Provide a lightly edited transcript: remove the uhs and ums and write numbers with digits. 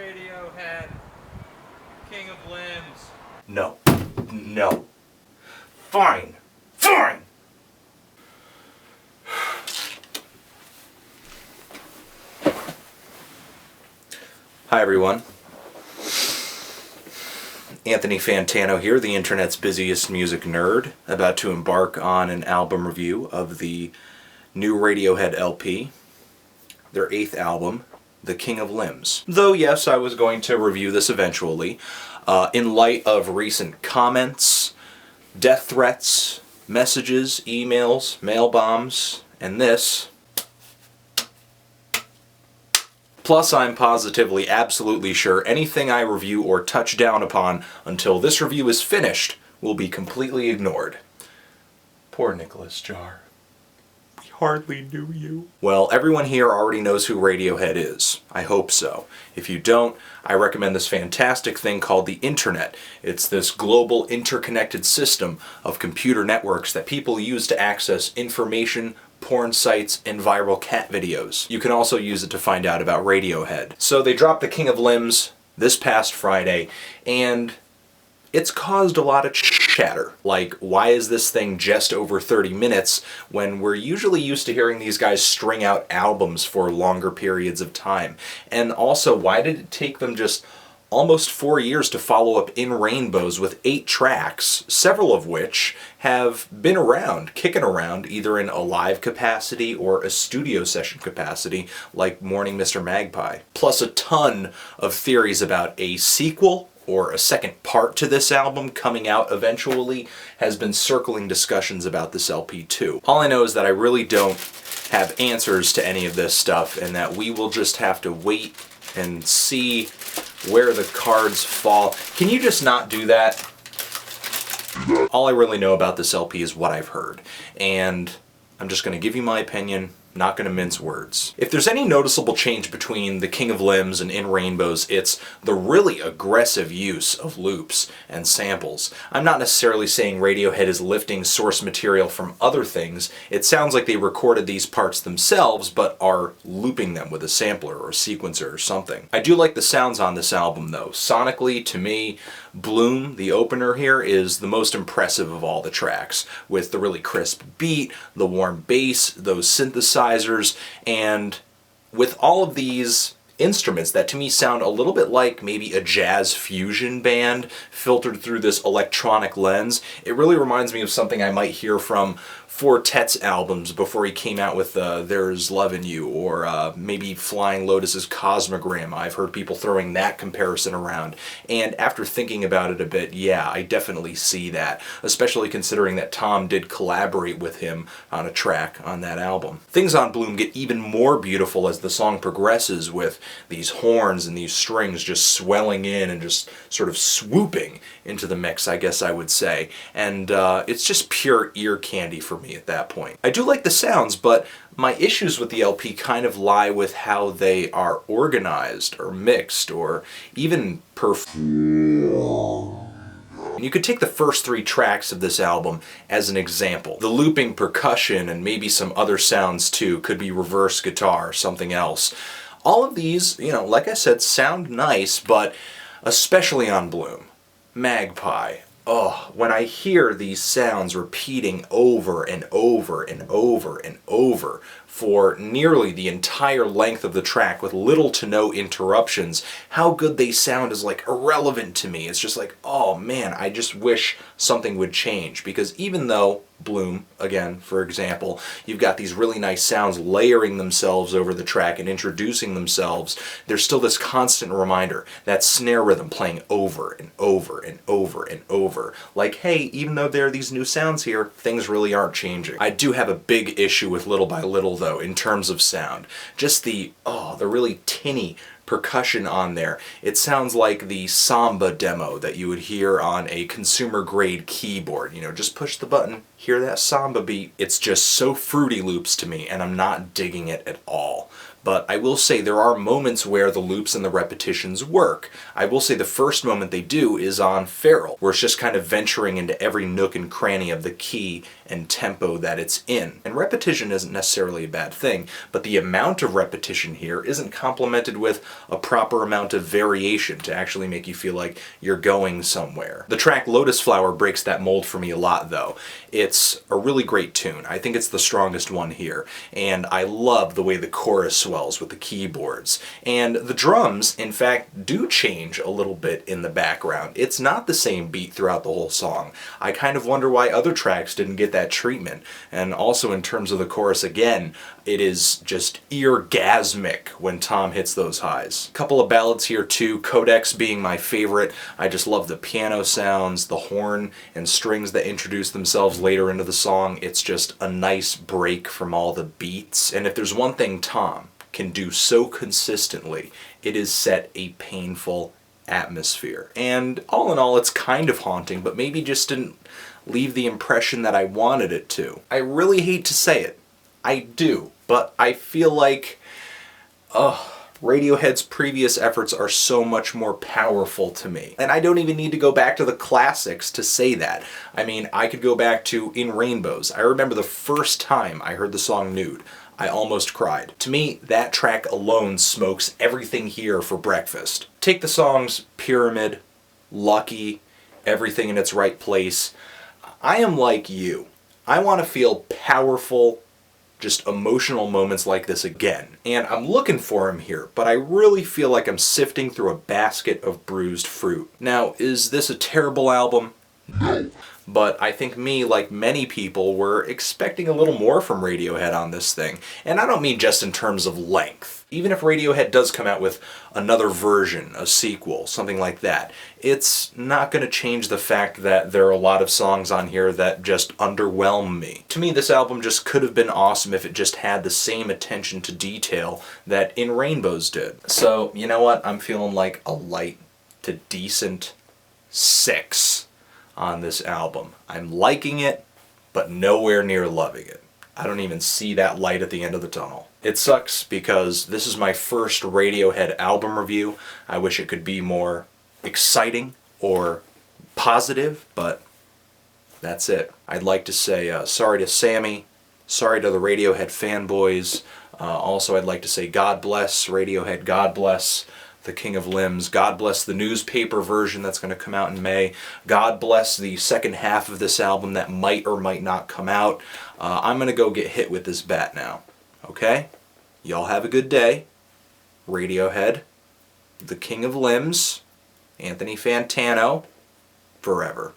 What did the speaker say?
Radiohead, King of Limbs. No. No. Fine. Fine! Hi everyone. Anthony Fantano here, the internet's busiest music nerd, about to embark on an album review of the new Radiohead LP, their 8th album, The King of Limbs. Though yes, I was going to review this eventually, in light of recent comments, death threats, messages, emails, mail bombs, and this. Plus, I'm positively, absolutely sure anything I review or touch down upon until this review is finished will be completely ignored. Poor Nicholas Jar. We hardly knew you. Well, everyone here already knows who Radiohead is. I hope so. If you don't, I recommend this fantastic thing called the Internet. It's this global interconnected system of computer networks that people use to access information, porn sites, and viral cat videos. You can also use it to find out about Radiohead. So they dropped The King of Limbs this past Friday, and it's caused a lot of chatter. Like, why is this thing just over 30 minutes when we're usually used to hearing these guys string out albums for longer periods of time? And also, why did it take them just almost 4 years to follow up In Rainbows with 8 tracks, several of which have been around, kicking around, either in a live capacity or a studio session capacity, like Morning Mr. Magpie. Plus a ton of theories about a sequel or a second part to this album coming out eventually has been circling discussions about this LP too. All I know is that I really don't have answers to any of this stuff, and that we will just have to wait and see where the cards fall. Can you just not do that? All I really know about this LP is what I've heard, and I'm just going to give you my opinion, not going to mince words. If there's any noticeable change between The King of Limbs and In Rainbows, it's the really aggressive use of loops and samples. I'm not necessarily saying Radiohead is lifting source material from other things. It sounds like they recorded these parts themselves, but are looping them with a sampler or a sequencer or something. I do like the sounds on this album though. Sonically, to me, Bloom, the opener here, is the most impressive of all the tracks, with the really crisp beat, the warm bass, those synthesizers, and with all of these instruments that to me sound a little bit like maybe a jazz fusion band filtered through this electronic lens. It really reminds me of something I might hear from Fortet's albums before he came out with There's Love in You, or maybe Flying Lotus's Cosmogram. I've heard people throwing that comparison around, and after thinking about it a bit, yeah, I definitely see that, especially considering that Thom did collaborate with him on a track on that album. Things on Bloom get even more beautiful as the song progresses, with these horns and these strings just swelling in and just sort of swooping into the mix, I guess I would say, and it's just pure ear candy for me at that point. I do like the sounds, but my issues with the LP kind of lie with how they are organized or mixed or even performed. You could take the first 3 tracks of this album as an example. The looping percussion and maybe some other sounds too, could be reverse guitar or something else. All of these, you know, like I said, sound nice, but especially on Bloom. Magpie. Oh, when I hear these sounds repeating over and over and over and over for nearly the entire length of the track with little to no interruptions, how good they sound is like irrelevant to me. It's just like, oh man, I just wish something would change. Because even though Bloom, again, for example, you've got these really nice sounds layering themselves over the track and introducing themselves, there's still this constant reminder, that snare rhythm playing over and over and over and over. Like, hey, even though there are these new sounds here, things really aren't changing. I do have a big issue with Little by Little, though, in terms of sound. Just the really tinny percussion on there. It sounds like the samba demo that you would hear on a consumer grade keyboard. You know, just push the button, hear that samba beat. It's just so Fruity Loops to me, and I'm not digging it at all. But I will say there are moments where the loops and the repetitions work. I will say the first moment they do is on Feral, where it's just kind of venturing into every nook and cranny of the key and tempo that it's in. And repetition isn't necessarily a bad thing, but the amount of repetition here isn't complemented with a proper amount of variation to actually make you feel like you're going somewhere. The track Lotus Flower breaks that mold for me a lot, though. It's a really great tune. I think it's the strongest one here, and I love the way the chorus swells with the keyboards. And the drums, in fact, do change a little bit in the background. It's not the same beat throughout the whole song. I kind of wonder why other tracks didn't get that treatment. And also in terms of the chorus, again, it is just eargasmic when Thom hits those highs. A couple of ballads here too, Codex being my favorite. I just love the piano sounds, the horn and strings that introduce themselves later into the song. It's just a nice break from all the beats. And if there's one thing Thom can do so consistently, it is set a painful atmosphere. And all in all, it's kind of haunting, but maybe just didn't leave the impression that I wanted it to. I really hate to say it. I do, but I feel like Radiohead's previous efforts are so much more powerful to me. And I don't even need to go back to the classics to say that. I mean, I could go back to In Rainbows. I remember the first time I heard the song Nude, I almost cried. To me, that track alone smokes everything here for breakfast. Take the songs Pyramid, Lucky, Everything in Its Right Place. I am like you. I want to feel powerful, just emotional moments like this again. And I'm looking for him here, but I really feel like I'm sifting through a basket of bruised fruit. Now, is this a terrible album? No. But I think me, like many people, were expecting a little more from Radiohead on this thing. And I don't mean just in terms of length. Even if Radiohead does come out with another version, a sequel, something like that, it's not going to change the fact that there are a lot of songs on here that just underwhelm me. To me, this album just could have been awesome if it just had the same attention to detail that In Rainbows did. So, you know what? I'm feeling like a light to decent 6 on this album. I'm liking it, but nowhere near loving it. I don't even see that light at the end of the tunnel. It sucks because this is my first Radiohead album review. I wish it could be more exciting or positive, but that's it. I'd like to say sorry to Sammy, sorry to the Radiohead fanboys. Also, I'd like to say God bless Radiohead, God bless the King of Limbs, God bless the newspaper version that's going to come out in May, God bless the second half of this album that might or might not come out. I'm going to go get hit with this bat now. Okay? Y'all have a good day. Radiohead, the King of Limbs, Anthony Fantano, forever.